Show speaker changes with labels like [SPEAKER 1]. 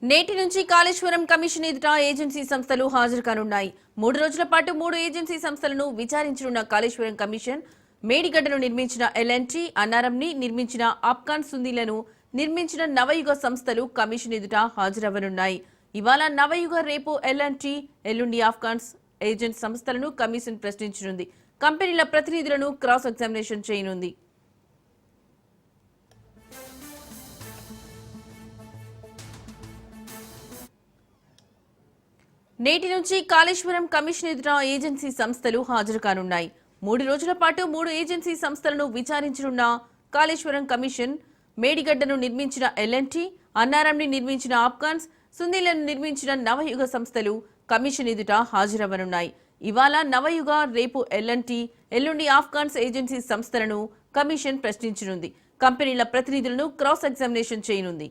[SPEAKER 1] నేటి నుంచి కాళేశ్వరం కమిషన్ ఎదుట ఏజెన్సీ సంస్థలు హాజరు కానున్నాయి. 3 రోజుల పాటు 3 ఏజెన్సీ సంస్థలను విచారించనున్న కాళేశ్వరం కమిషన్ మేడిగడ్డను నిర్మించిన ఎల్ఎన్టీ, అన్నారంని నిర్మించిన ఆప్కాన్ సుందీలను నిర్మించిన నవయుగ సంస్థలు కమిషన్ ఎదుట హాజరవ్వనున్నాయి. ఇవాళ నవయుగ, రేపు ఎల్ఎన్టీ, ఎల్లుండి ఆప్కాన్స్ ఏజెంట్ సంస్థలను కమిషన్ ప్రశ్నించనుంది. కంపెనీల ప్రతినిధులను క్రాస్ ఎగ్జామినేషన్ చేయనుంది. నేటి నుంచి కాళేశ్వరం కమిషన్ ఎదుట ఏజెన్సీ సంస్థలు హాజరు కానున్నాయి. 3 రోజుల పాటు 3 ఏజెన్సీ సంస్థలను విచారించనున్న కాళేశ్వరం కమిషన్ మేడిగడ్డను నిర్మించిన ఎల్ఎన్టీ, అన్నారంని నిర్మించిన ఆప్కాన్స్, సుందీలను నిర్మించిన నవయుగ సంస్థలు కమిషన్ ఎదుట హాజరవ్వనున్నాయి. ఇవాళ నవయుగ, రేపు ఎల్ఎన్టీ, ఎల్లుండి ఆప్కాన్స్ ఏజెన్సీ సంస్థలను కమిషన్ ప్రశ్నించనుంది. కంపెనీల ప్రతినిధులను క్రాస్ ఎగ్జామినేషన్ చేయనుంది.